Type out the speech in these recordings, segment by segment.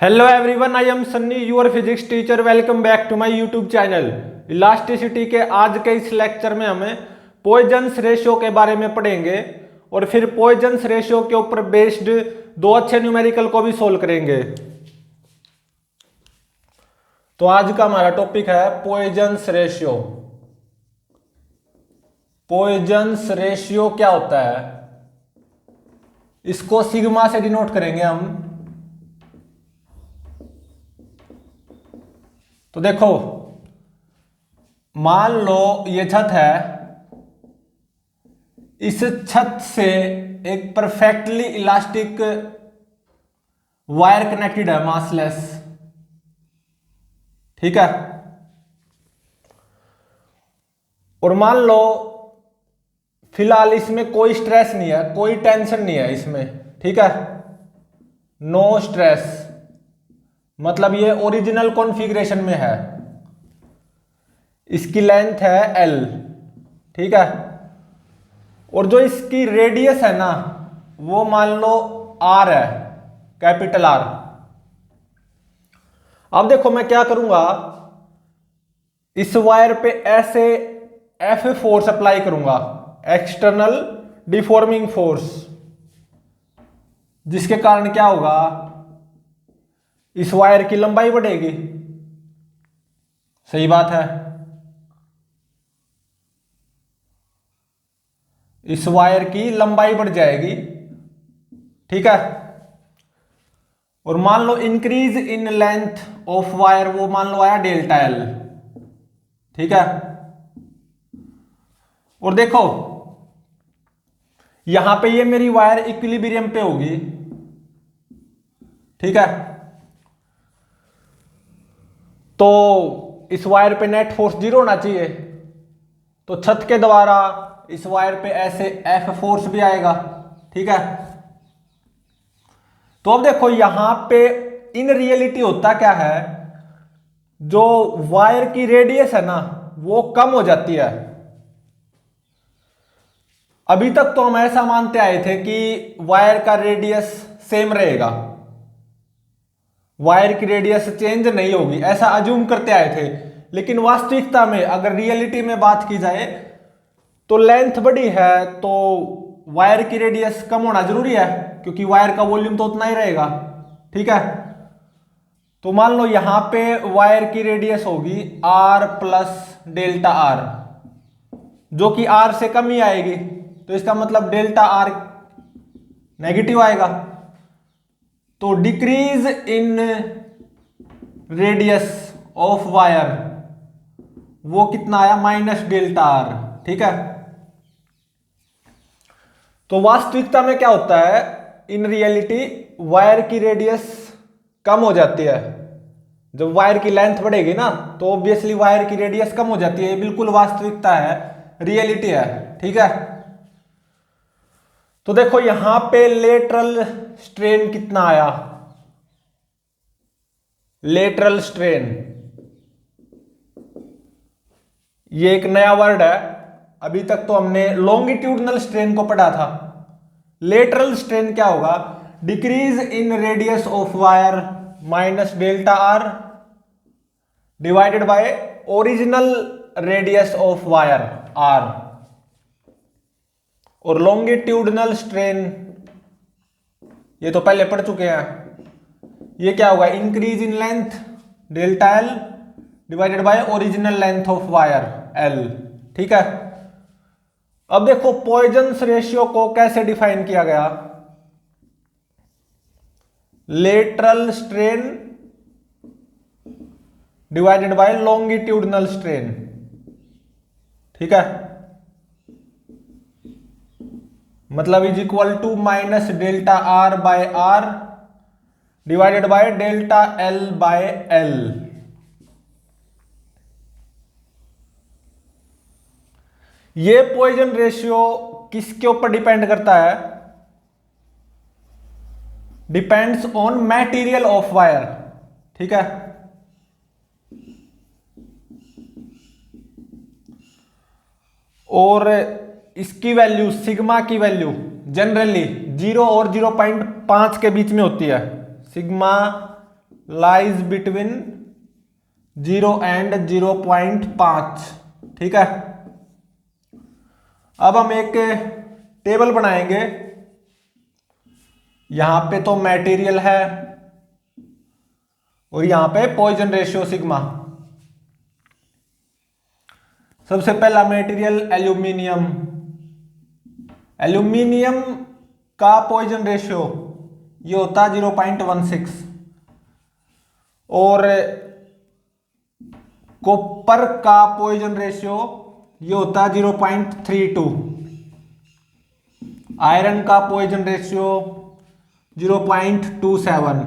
Hello everyone, I am Sunny, your physics teacher. Welcome back to my YouTube channel elasticity के आज के इस lecture में हमें पॉइजन्स रेशियो के बारे में पढ़ेंगे और फिर पॉइजन्स रेशियो के ऊपर बेस्ड दो अच्छे न्यूमेरिकल को भी सोल्व करेंगे। तो आज का हमारा टॉपिक है पॉइजन्स रेशियो। पॉइजन्स रेशियो क्या होता है, इसको सिग्मा से डिनोट करेंगे हम। तो देखो, मान लो ये छत है, इस छत से एक परफेक्टली इलास्टिक वायर कनेक्टेड है, मासलेस, ठीक है। और मान लो फिलहाल इसमें कोई स्ट्रेस नहीं है, कोई टेंशन नहीं है इसमें, ठीक है, नो स्ट्रेस, मतलब ये ओरिजिनल कॉन्फ़िगरेशन में है। इसकी लेंथ है L, ठीक है, और जो इसकी रेडियस है ना वो मान लो R है, कैपिटल R। अब देखो मैं क्या करूंगा, इस वायर पे ऐसे F फोर्स अप्लाई करूंगा, एक्सटर्नल डिफॉर्मिंग फोर्स, जिसके कारण क्या होगा, इस वायर की लंबाई बढ़ेगी। सही बात है, इस वायर की लंबाई बढ़ जाएगी, ठीक है। और मान लो increase in length of wire, वो मान लो आया डेल्टा एल, ठीक है। और देखो यहां पे ये मेरी वायर इक्विलिब्रियम पे होगी, ठीक है। तो इस वायर पे नेट फोर्स 0 होना चाहिए, तो छत के द्वारा इस वायर पे ऐसे F फोर्स भी आएगा, ठीक है। तो अब देखो यहां पे इन रियलिटी होता क्या है, जो वायर की रेडियस है ना वो कम हो जाती है। अभी तक तो हम ऐसा मानते आए थे कि वायर का रेडियस सेम रहेगा, वायर की रेडियस चेंज नहीं होगी, ऐसा अज्यूम करते आए थे। लेकिन वास्तविकता में अगर रियलिटी में बात की जाए तो लेंथ बड़ी है तो वायर की रेडियस कम होना जरूरी है, क्योंकि वायर का वॉल्यूम तो उतना ही रहेगा, ठीक है। तो मान लो यहां पे वायर की रेडियस होगी R प्लस डेल्टा R, जो कि R से कम ही आएगी, तो इसका मतलब डेल्टा R नेगेटिव आएगा। तो decrease in radius of wire वो कितना आया, माइनस डेल्टा R, ठीक है। तो वास्तविकता में क्या होता है, इन रियलिटी वायर की रेडियस कम हो जाती है। जब वायर की लेंथ बढ़ेगी ना तो ऑब्वियसली वायर की रेडियस कम हो जाती है, ये बिल्कुल वास्तविकता है, रियलिटी है, ठीक है। तो देखो यहां पे लेटरल स्ट्रेन कितना आया, लेटरल स्ट्रेन, ये एक नया वर्ड है, अभी तक तो हमने लॉन्गिट्यूडनल स्ट्रेन को पढ़ा था। लेटरल स्ट्रेन क्या होगा, decrease in radius of wire minus delta R divided bye original radius of wire R। और लॉन्गिट्यूडनल स्ट्रेन ये तो पहले पढ़ चुके हैं, ये क्या होगा, increase in length delta L divided by original length of wire L, ठीक है। अब देखो पॉइजन्स रेशियो को कैसे डिफाइन किया गया, lateral strain divided by longitudinal strain, ठीक है, मतलब is equal to minus delta R by R divided by delta L by L। ये पॉइजन रेशियो किसके ऊपर डिपेंड करता है, depends on material of wire, ठीक है। और इसकी वैल्यू, सिग्मा की वैल्यू जनरली 0 और 0.5 के बीच में होती है, सिग्मा लाइज बिटवीन 0 एंड 0.5। ठीक है, अब हम एक टेबल बनाएंगे। यहां पे तो मटेरियल है और यहां पे पॉइजन रेशियो सिग्मा। सबसे पहला मटेरियल एल्यूमिनियम। एल्यूमिनियम का पॉइजन रेशियो ये होता है 0.16 और कॉपर का पॉइजन रेशियो ये होता है 0.32। आयरन का पॉइजन रेशियो 0.27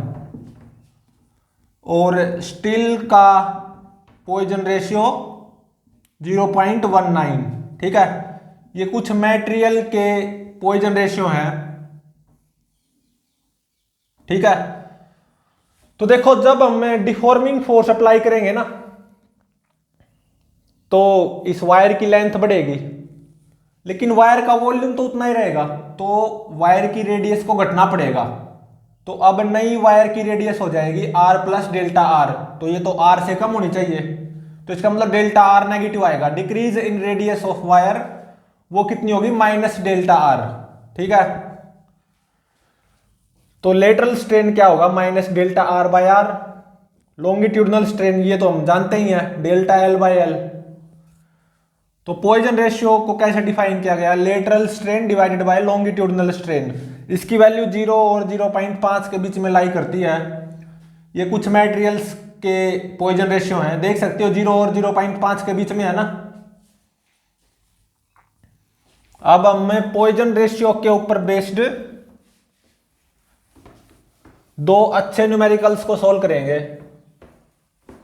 और स्टील का पॉइजन रेशियो 0.19। ठीक है, ये कुछ मटेरियल के पॉइजन रेशियो हैं। ठीक है, तो देखो जब हम डिफॉर्मिंग फोर्स अप्लाई करेंगे ना तो इस वायर की लेंथ बढ़ेगी, लेकिन वायर का वॉल्यूम तो उतना ही रहेगा, तो वायर की रेडियस को घटना पड़ेगा। तो अब नई वायर की रेडियस हो जाएगी r प्लस डेल्टा आर। तो ये तो r से कम होनी चाहिए, तो इसका मतलब डेल्टा आर नेगेटिव आएगा। Decrease in radius of wire वो कितनी होगी, माइनस डेल्टा आर। ठीक है, तो लेटरल स्ट्रेन क्या होगा, minus delta R by R. Longitudinal strain ये तो हम जानते ही हैं, डेल्टा एल बाय एल। तो पॉइजन रेशियो को कैसे डिफाइन किया गया, lateral strain divided by longitudinal strain. इसकी वैल्यू 0 और 0.5 के बीच में लाई करती है। ये कुछ मटेरियल्स के पॉइजन रेशियो हैं, देख सकते हो 0 और 0.5 के बीच में है ना। अब हम पॉइजन रेशियो के ऊपर बेस्ड दो अच्छे न्यूमेरिकल्स को सॉल्व करेंगे।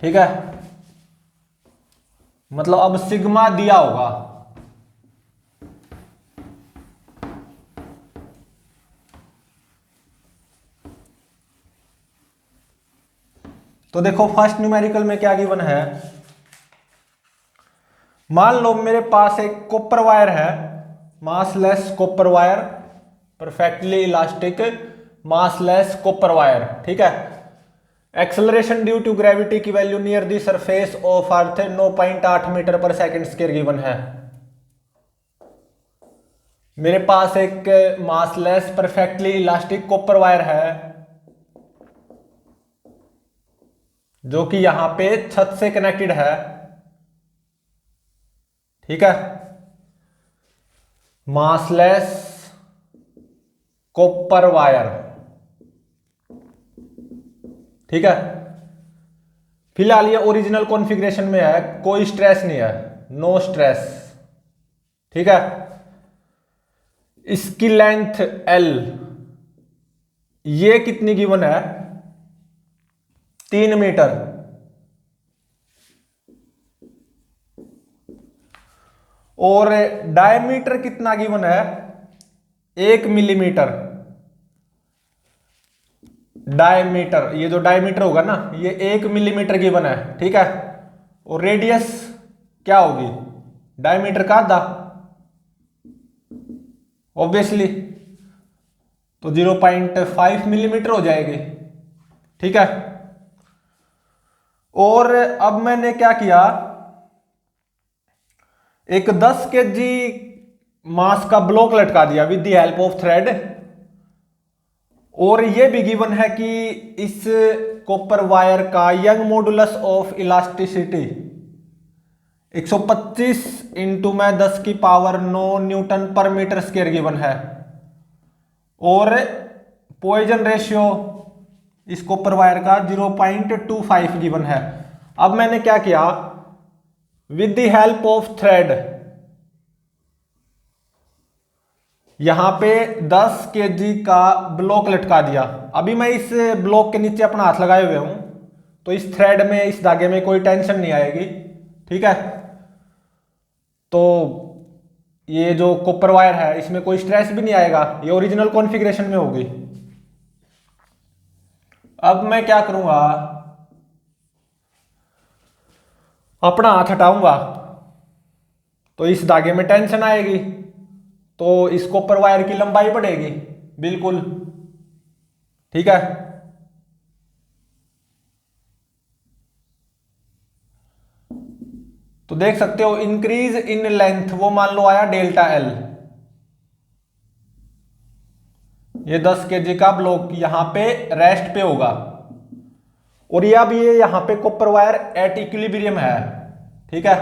ठीक है, मतलब अब सिग्मा दिया होगा, तो देखो फर्स्ट न्यूमेरिकल में क्या गिवन है। मान लो मेरे पास एक कॉपर वायर है, massless copper wire, perfectly elastic massless copper wire. ठीक है, एक्सेलरेशन ड्यू टू ग्रेविटी की value near the surface of earth 9.8 metre per second square given है। मेरे पास एक massless perfectly elastic copper wire है जो कि यहां पे छत से कनेक्टेड है। ठीक है, मासलेस कॉपर वायर। ठीक है, फिलहाल ये ओरिजिनल कॉन्फ़िगरेशन में है, कोई स्ट्रेस नहीं है, नो स्ट्रेस। ठीक है, इसकी लेंथ L ये कितनी गिवन है, 3 मीटर। और डायमीटर कितना गिवन है, 1 मिलीमीटर। डायमीटर, ये जो डायमीटर होगा ना ये 1 मिलीमीटर गिवन है। ठीक है, और रेडियस क्या होगी, डायमीटर का आधा ऑब्वियसली, तो 0.5 मिलीमीटर हो जाएगी। ठीक है, और अब मैंने क्या किया, एक 10 kg मास का ब्लॉक लटका दिया with the help of thread, और ये भी गिवन है कि इस कॉपर वायर का young modulus of elasticity 125 into में 10 की पावर 9 न्यूटन पर मीटर स्क्वायर गिवन है, और पॉइजन रेशियो इस कॉपर वायर का 0.25 गिवन है। अब मैंने क्या किया, with the help of thread यहां पे 10 kg का ब्लॉक लटका दिया। अभी मैं इस ब्लॉक के नीचे अपना हाथ लगाए हुए हूं, तो इस थ्रेड में, इस धागे में कोई टेंशन नहीं आएगी। ठीक है, तो ये जो कॉपर वायर है इसमें कोई स्ट्रेस भी नहीं आएगा, ये ओरिजिनल कॉन्फ़िगरेशन में होगी। अब मैं क्या करूंगा, अपना हाथ हटाऊंगा तो इस धागे में टेंशन आएगी, तो इस कॉपर वायर की लंबाई बढ़ेगी बिल्कुल। ठीक है, तो देख सकते हो इंक्रीज इन लेंथ वो मान लो आया डेल्टा एल। ये 10 kg का ब्लॉक यहां पे रेस्ट पे होगा, और ये अब ये यहां पे कॉपर वायर एट इक्विलिब्रियम है। ठीक है,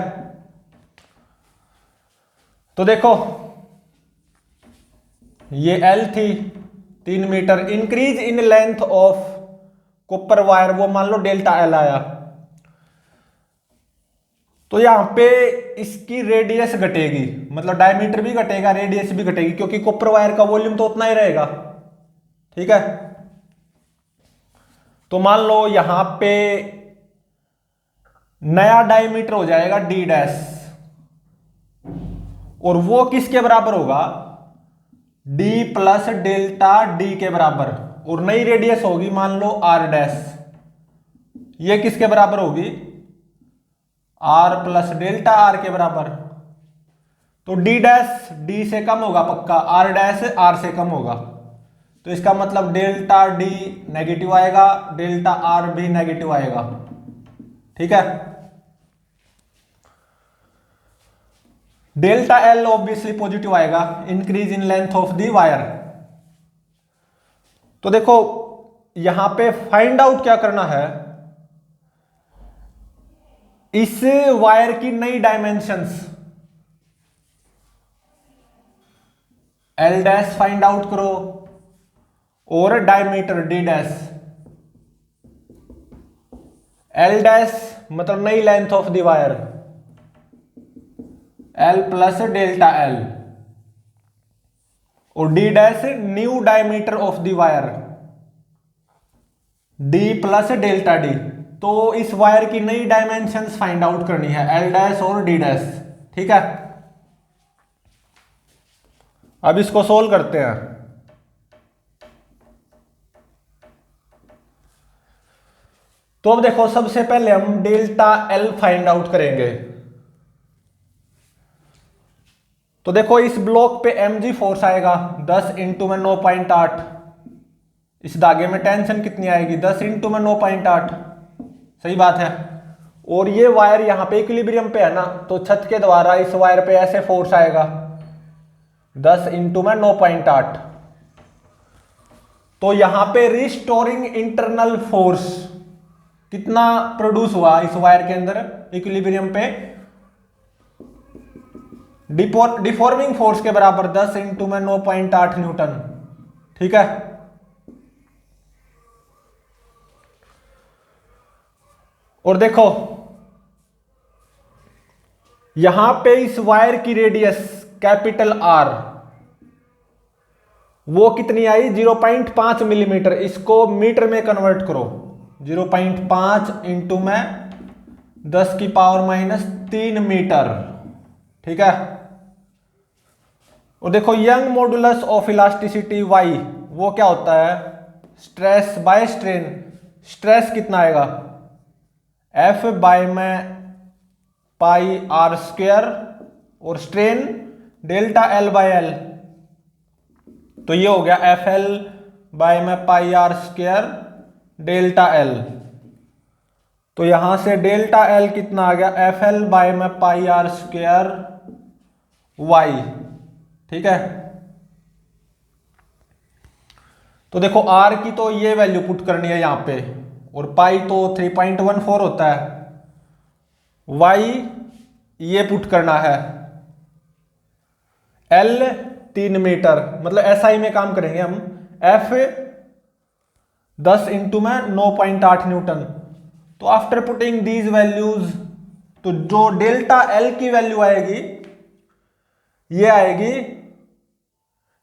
तो देखो ये एल थी 3 metre, increase in length of copper wire वो मान लो डेल्टा एल आया। तो यहां पे इसकी रेडियस घटेगी, मतलब डायमीटर भी घटेगा, रेडियस भी घटेगी, क्योंकि कॉपर वायर का वॉल्यूम तो उतना ही रहेगा। ठीक है, तो मान लो यहां पे नया डायमीटर हो जाएगा डी डैश, और वो किसके बराबर होगा, डी प्लस डेल्टा डी के बराबर, और नई रेडियस होगी मान लो आर डैश, ये किसके बराबर होगी, आर प्लस डेल्टा आर के बराबर। तो डी डैश डी से कम होगा पक्का, आर डैश आर से कम होगा, तो इसका मतलब डेल्टा डी नेगेटिव आएगा, डेल्टा आर भी नेगेटिव आएगा। ठीक है, डेल्टा एल ऑब्वियसली पॉजिटिव आएगा, increase in length of the wire. तो देखो यहां पे फाइंड आउट क्या करना है, इस वायर की नई dimensions L dash find out करो, और diameter D dash. L dash मतलब नई length of the wire, L plus delta L, और D dash new diameter of the wire, D plus delta D. तो इस वायर की नई डायमेंशंस फाइंड आउट करनी है, एल डैश और डी डैश। ठीक है, अब इसको सोल्व करते हैं। तो अब देखो सबसे पहले हम डेल्टा एल फाइंड आउट करेंगे। तो देखो इस ब्लॉक पे mg फोर्स आएगा 10 इंटू में 9.8, इस धागे में टेंशन कितनी आएगी 10 इंटू में 9.8, सही बात है। और ये वायर यहां पे इक्विलिब्रियम पे है ना, तो छत के द्वारा इस वायर पे ऐसे फोर्स आएगा 10 इंटू में 9.8। तो यहां पे रिस्टोरिंग इंटरनल फोर्स कितना प्रोड्यूस हुआ इस वायर के अंदर इक्विलिब्रियम पे, डिफॉर्मिंग फोर्स के बराबर 10 इंटू में 9.8 न्यूटन। ठीक है, और देखो यहां पे इस वायर की रेडियस कैपिटल आर वो कितनी आई 0.5 मिलीमीटर, इसको मीटर में कन्वर्ट करो, 0.5 इंटू में 10 की पावर माइनस 3 मीटर। ठीक है, और देखो Young modulus of elasticity Y वो क्या होता है, स्ट्रेस बाय स्ट्रेन। स्ट्रेस कितना आएगा एफ बाय में पाई आर स्क्वायर, और strain delta L by L, तो ये हो गया एफ एल बाय में पाई आर स्क्वायर डेल्टा एल। तो यहां से डेल्टा एल कितना आ गया एफ एल बाय में पाई आर स्क्वायर वाई। ठीक है, तो देखो आर की तो ये वैल्यू पुट करनी है यहां पे, और पाई तो 3.14 होता है, वाई ये पुट करना है, एल 3 मीटर, मतलब एसआई में काम करेंगे हम, एफ 10 इंटू में 9.8 न्यूटन। तो आफ्टर पुटिंग दीज वैल्यूज, तो जो डेल्टा एल की वैल्यू आएगी ये आएगी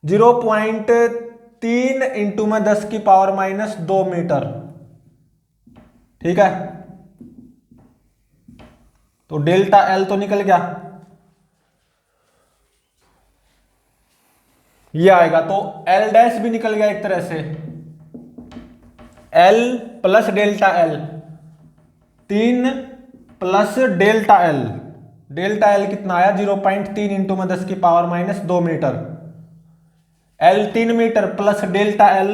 0.3 इंटू में 10 की पावर माइनस 2 मीटर। ठीक है, तो डेल्टा एल तो निकल गया, ये आएगा, तो एल डैश भी निकल गया एक तरह से, L plus delta L, 3 plus delta L, delta L कितना आया 0.3 इंटू में 10 की power minus 2 metre, L 3 metre plus delta L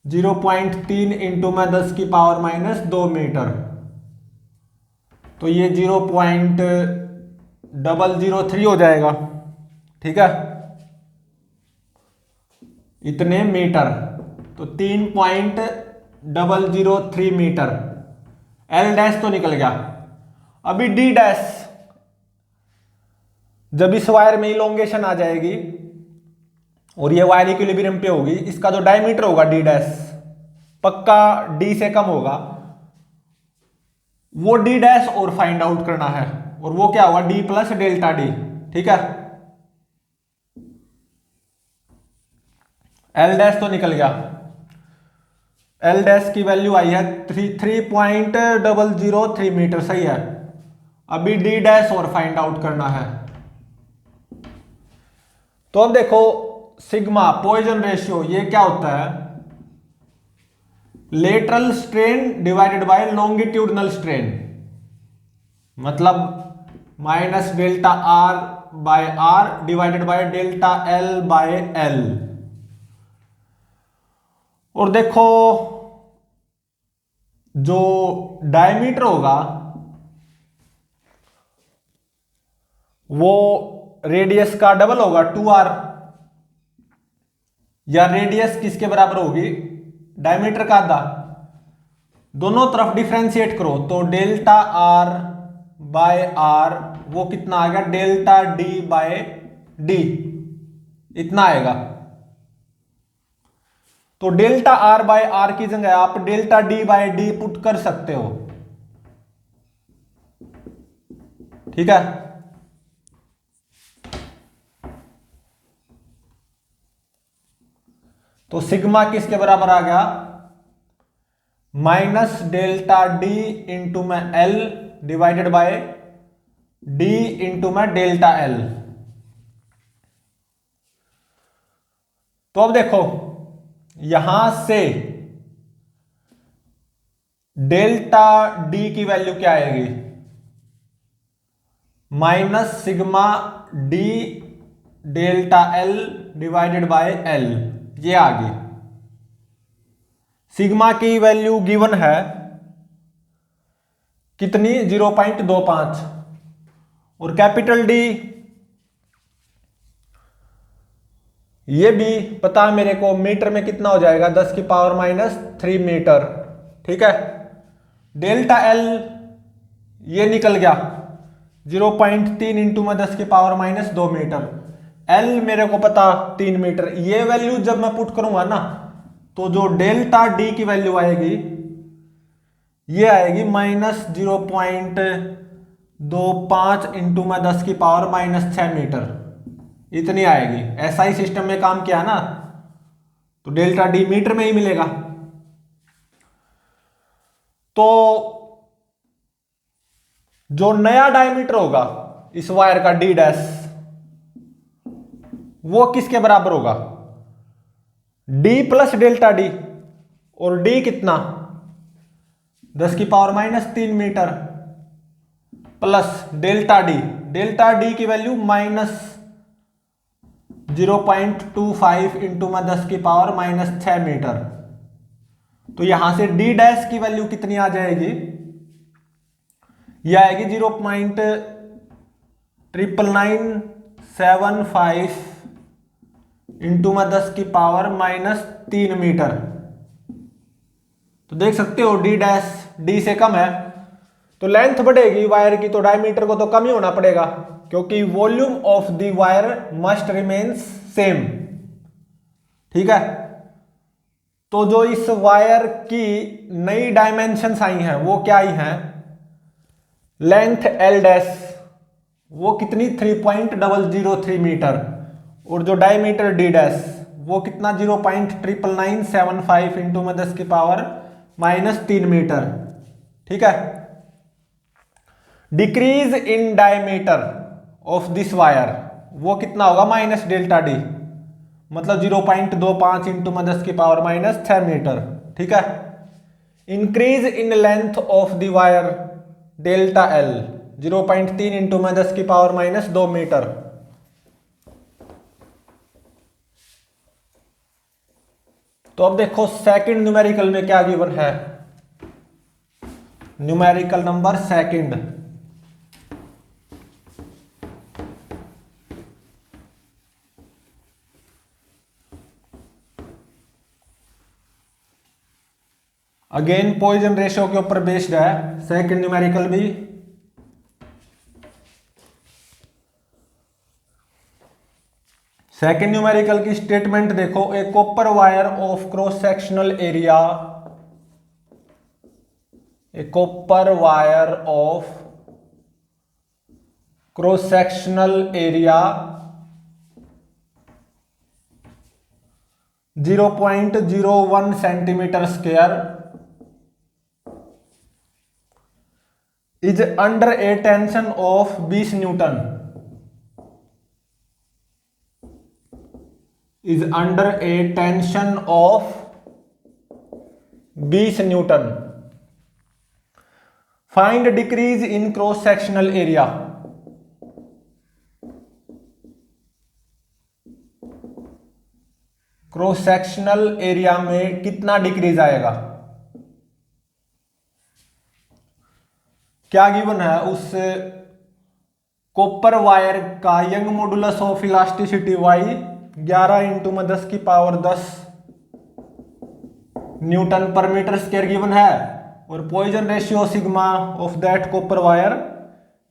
0.3 into में 10 की पावर माइनस 2 मीटर। तो ये 0.003 हो जाएगा, ठीक है, इतने मीटर, तो 3.003 मीटर। एल डैश तो निकल गया। अभी डी डैश, जब इस वायर में इलोंगेशन आ जाएगी और ये वायर इक्विलिब्रियम पे होगी, इसका जो डायमीटर होगा डी डैश पक्का डी से कम होगा, वो डी डैश और फाइंड आउट करना है, और वो क्या होगा, डी प्लस डेल्टा डी, ठीक है। एल डैश तो निकल गया, एल डैश की वैल्यू आई है 3.003 मीटर, सही है। अभी डी डैश और फाइंड आउट करना है। तो अब देखो सिग्मा पॉइजन रेशियो, ये क्या होता है, lateral strain divided by longitudinal strain, मतलब minus delta R by R divided by delta L by L. और देखो जो डायमीटर होगा वो रेडियस का डबल होगा 2r, या रेडियस किसके बराबर होगी, डायमीटर का आधा। दोनों तरफ डिफरेंशिएट करो तो डेल्टा आर बाय आर वो कितना आएगा, डेल्टा डी बाय डी, इतना आएगा। तो डेल्टा आर बाय आर की जगह आप delta D by D put कर सकते हो, ठीक है। तो सिग्मा किसके बराबर आ गया, माइनस डेल्टा डी इंटू में L divided by D into में डेल्टा एल। तो अब देखो यहां से डेल्टा डी की वैल्यू क्या आएगी, minus sigma D delta L divided by L, ये आ गई। सिग्मा की वैल्यू गिवन है कितनी, 0.25, और कैपिटल डी ये भी पता है मेरे को, मीटर में कितना हो जाएगा, 10 की पावर माइनस 3 मीटर, ठीक है। डेल्टा एल ये निकल गया 0.3 इंटू में 10 की पावर माइनस 2 मीटर। एल मेरे को पता 3 मीटर। ये वैल्यू जब मैं पुट करूंगा ना तो जो डेल्टा डी की वैल्यू आएगी ये आएगी माइनस 0.25 इंटू में 10 की पावर माइनस 6 मीटर, इतनी आएगी। ऐसा ही सिस्टम में काम किया ना तो डेल्टा डी मीटर में ही मिलेगा। तो जो नया डायमीटर होगा इस वायर का डी डैश वो किसके बराबर होगा, डी प्लस डेल्टा डी, और डी कितना 10 की power minus 3 metre plus delta D, delta D की वैल्यू माइनस 0.25 इंटू में 10 की पावर माइनस 6 मीटर। तो यहां से डी डैश की वैल्यू कितनी आ जाएगी, यह आएगी 0.99975 इंटू में 10 की पावर माइनस 3 मीटर। तो देख सकते हो डी डैश डी से कम है, तो लेंथ बढ़ेगी वायर की तो डायमीटर को तो कम ही होना पड़ेगा, क्योंकि volume of the wire must remains same, ठीक है। तो जो इस वायर की नई डायमेंशंस आई हैं वो क्या आई हैं, लेंथ एल डैश वो कितनी 3.003 मीटर, और जो डायमीटर डी डैश वो कितना 0.99975 इंटू में 10 की पावर माइनस 3 मीटर, ठीक है। Decrease in diameter of this wire वो कितना होगा, माइनस डेल्टा डी, मतलब 0.25 इंटू में 10 की पावर माइनस 6 मीटर, ठीक है। Increase in length of the wire delta L 0.3 into में 10 की पावर माइनस 2 मीटर। तो अब देखो सेकंड न्यूमेरिकल में क्या गिवन है, numerical number second, again Poisson ratio के ऊपर बेस्ड है सेकंड न्यूमेरिकल भी। सेकंड न्यूमेरिकल की स्टेटमेंट देखो, a copper wire of cross sectional area, a copper wire of cross sectional area 0.01 centimetre square is under a tension of 20 newton, is under a tension of 20 newton. Find decrease in cross sectional area. Cross sectional area में कितना decrease आएगा, क्या given है उस copper wire का young modulus of elasticity y 11 into में 10 की power 10 Newton पर मीटर स्क्वायर गिवन है, और Poisson ratio sigma of that copper wire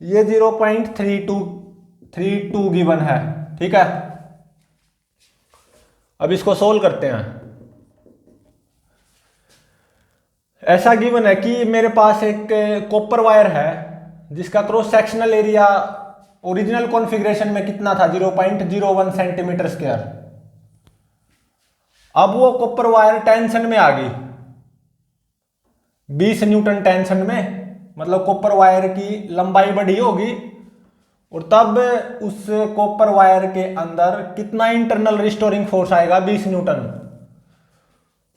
ये 0.32 गिवन है। ठीक है, अब इसको सोल्व करते हैं। ऐसा गिवन है कि मेरे पास एक कॉपर वायर है जिसका cross sectional area original configuration में कितना था, 0.01 सेंटीमीटर स्क्वायर। अब वो कॉपर वायर टेंशन में आ गई 20 न्यूटन टेंशन में, मतलब कॉपर वायर की लंबाई बढ़ी होगी, और तब उस कॉपर वायर के अंदर कितना इंटरनल रिस्टोरिंग फोर्स आएगा, 20 न्यूटन।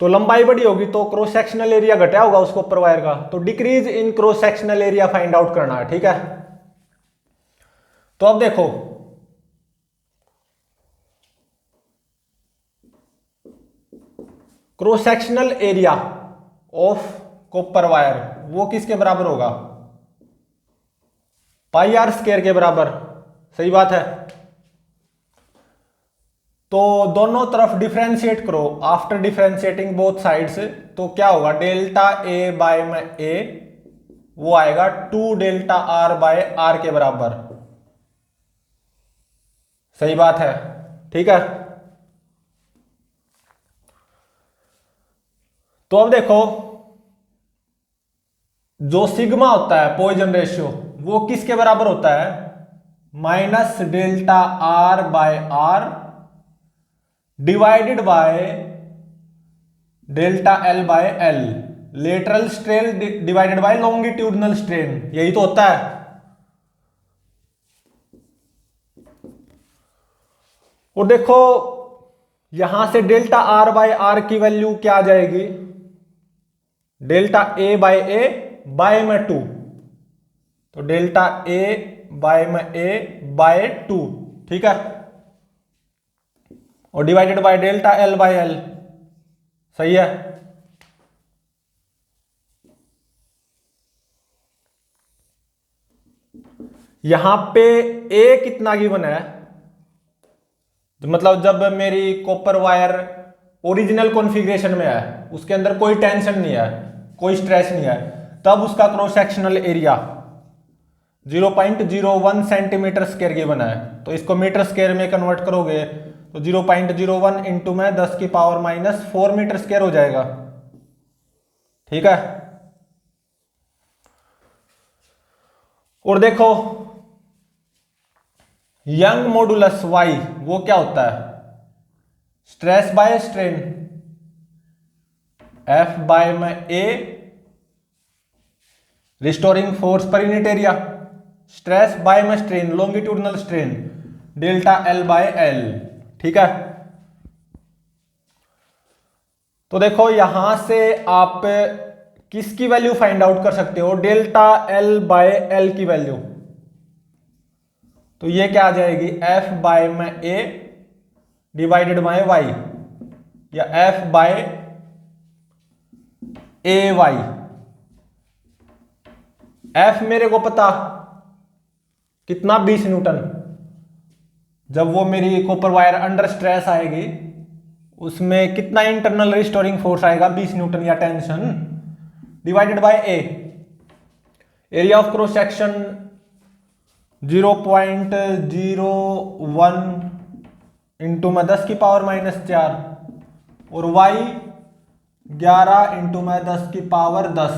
तो लंबाई बड़ी होगी तो क्रॉस सेक्शनल एरिया घटा होगा उस कॉपर वायर का, तो decrease in cross sectional area find out करना है। ठीक है, तो अब देखो cross sectional area of copper wire वो किसके बराबर होगा, पाई आर स्क्वायर के बराबर। सही बात है, तो दोनों तरफ डिफरेंशिएट करो, आफ्टर डिफरेंशिएटिंग बोथ साइड्स, तो क्या होगा, डेल्टा ए बाय में ए वो आएगा 2 डेल्टा आर बाय आर के बराबर। सही बात है, ठीक है। तो अब देखो जो सिग्मा होता है पॉइजन रेशियो वो किसके बराबर होता है, minus delta R by R divided by delta L by L, lateral strain divided by longitudinal strain, यही तो होता है। और देखो यहां से डेल्टा आर बाय आर की वैल्यू क्या आ जाएगी, डेल्टा ए बाय में 2, तो डेल्टा ए बाय में ए बाय 2, ठीक है, और divided by delta L by L. सही है, यहां पे ए कितना गिवन है, मतलब जब मेरी कॉपर वायर ओरिजिनल कॉन्फ़िगरेशन में है उसके अंदर कोई टेंशन नहीं है, कोई स्ट्रेस नहीं है, तब उसका cross sectional area 0.01 centimetre square given है। तो इसको मीटर स्क्वायर में कन्वर्ट करोगे तो 0.01 इंटू में 10 की पावर माइनस 4 मीटर स्क्वायर हो जाएगा। ठीक है, और देखो यंग मॉडुलस वाई वो क्या होता है, stress by strain, F by में A restoring force per unit area, stress by में strain longitudinal strain delta L by L. ठीक है, तो देखो यहां से आप किसकी वैल्यू फाइंड आउट कर सकते हो, डेल्टा एल बाय एल की वैल्यू, तो ये क्या आ जाएगी, एफ बाय में ए डिवाइडेड बाय वाई, या एफ बाय ए वाई। एफ मेरे को पता कितना, 20 न्यूटन। जब वो मेरी कॉपर वायर अंडर स्ट्रेस आएगी उसमें कितना इंटरनल रिस्टोरिंग फोर्स आएगा, 20 न्यूटन या tension. Divided by A, area of cross section 0.01 into में 10 की पावर -4 और y 11 इंटू में 10 की पावर 10।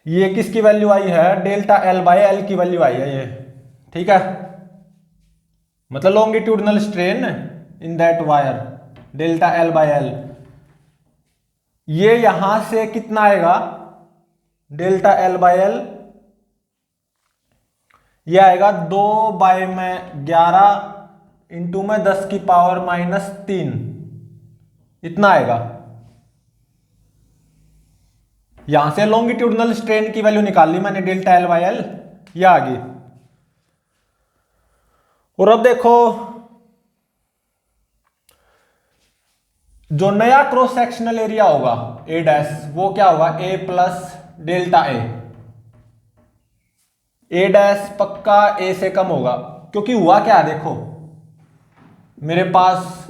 ये किसकी वैल्यू आई है? डेल्टा एल बाय एल की वैल्यू आई है ये, ठीक है। मतलब longitudinal strain in that wire, delta L by L. ये यहां से कितना आएगा? डेल्टा एल बाय एल ये आएगा 2/11 इंटू में 10 की पावर -3, इतना आएगा। यहां से लॉन्गिट्यूडनल स्ट्रेन की वैल्यू निकाल ली मैंने, डेल्टा एल बाय एल, ये आ गई। और अब देखो जो नया क्रॉस सेक्शनल एरिया होगा ए डैश, वो क्या होगा? ए plus delta A. A dash पक्का ए से कम होगा, क्योंकि हुआ क्या, देखो मेरे पास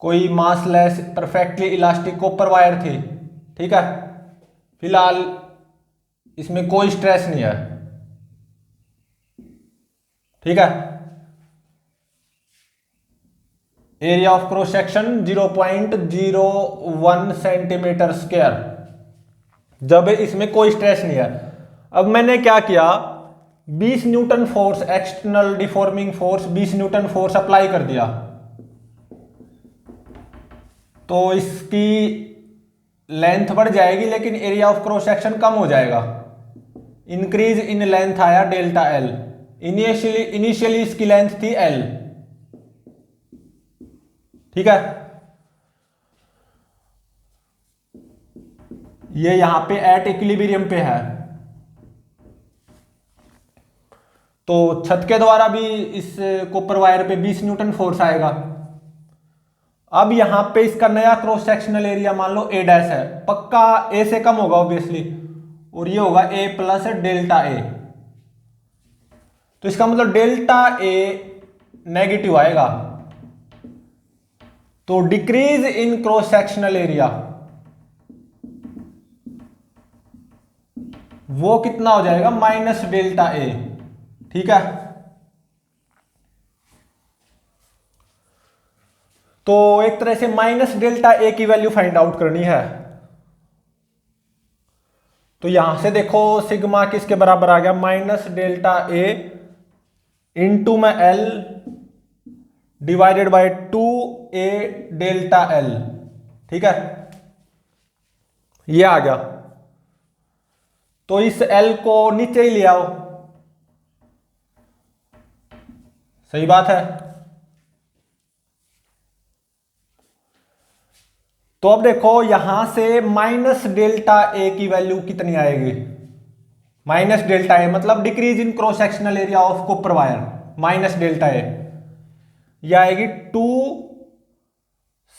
कोई massless perfectly elastic copper wire थी, ठीक है। फिलहाल इसमें कोई स्ट्रेस नहीं है, ठीक है। Area of cross section 0.01 centimetre square, जब इसमें कोई स्ट्रेस नहीं है। अब मैंने क्या किया, 20 Newton force, external deforming force 20 Newton force apply कर दिया, तो इसकी लेंथ बढ़ जाएगी लेकिन एरिया ऑफ क्रॉस सेक्शन कम हो जाएगा। इंक्रीज इन लेंथ आया डेल्टा एल। इनिशियली इसकी लेंथ थी एल, ठीक है। ये यहां पे एट इक्विलिब्रियम पे है, तो छत के द्वारा भी इस कॉपर वायर पे 20 न्यूटन फोर्स आएगा। अब यहां पे इसका नया क्रॉस सेक्शनल एरिया मान लो ए डैश है, पक्का ए से कम होगा ऑब्वियसली, और ये होगा ए प्लस डेल्टा ए। तो इसका मतलब डेल्टा ए नेगेटिव आएगा, तो decrease in cross sectional area वो कितना हो जाएगा? माइनस डेल्टा ए, ठीक है। तो एक तरह से माइनस डेल्टा ए की वैल्यू फाइंड आउट करनी है। तो यहां से देखो सिग्मा किसके बराबर आ गया? माइनस डेल्टा ए इंटू में L divided by 2a delta L, ठीक है। ये आ गया, तो इस एल को नीचे ही ले आओ, सही बात है। तो अब देखो यहां से माइनस डेल्टा ए की वैल्यू कितनी आएगी? माइनस डेल्टा ए मतलब decrease in cross sectional area of copper wire, minus delta A, यह आएगी 2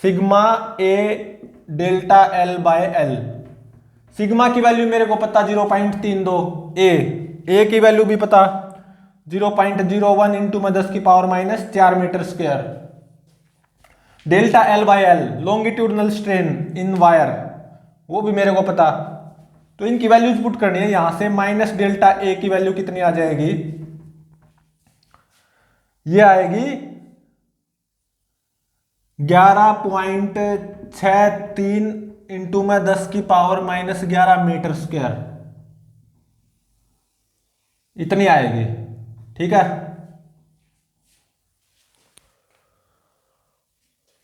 sigma A delta L by L. Sigma की वैल्यू मेरे को पता 0.32, ए की वैल्यू भी पता 0.01 इंटू में 10 की power -4 metre square. Delta L by L longitudinal strain in wire, वो भी मेरे को पता। तो इनकी वैल्यूज पुट करनी है। यहां से माइनस डेल्टा ए की वैल्यू कितनी आ जाएगी? ये आएगी 11.63 इंटू में 10 की पावर -11 मीटर स्क्वायर, इतनी आएगी, ठीक है।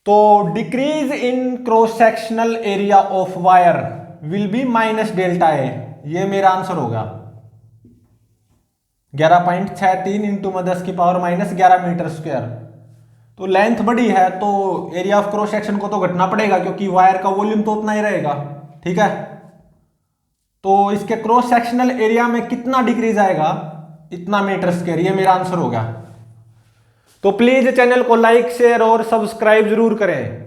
तो decrease in cross sectional area of wire will be minus delta A, ये मेरा आंसर होगा। 11.63 इंटू में 10 की पावर -11 मीटर स्क्वायर। तो लेंथ बड़ी है तो एरिया ऑफ क्रॉस सेक्शन को तो घटना पड़ेगा, क्योंकि वायर का वॉल्यूम तो उतना ही रहेगा, ठीक है। तो इसके क्रॉस सेक्शनल एरिया में कितना डिक्रीज आएगा? इतना मीटर स्क्वायर, ये मेरा आंसर होगा। तो प्लीज चैनल को लाइक शेयर और सब्सक्राइब जरूर करें।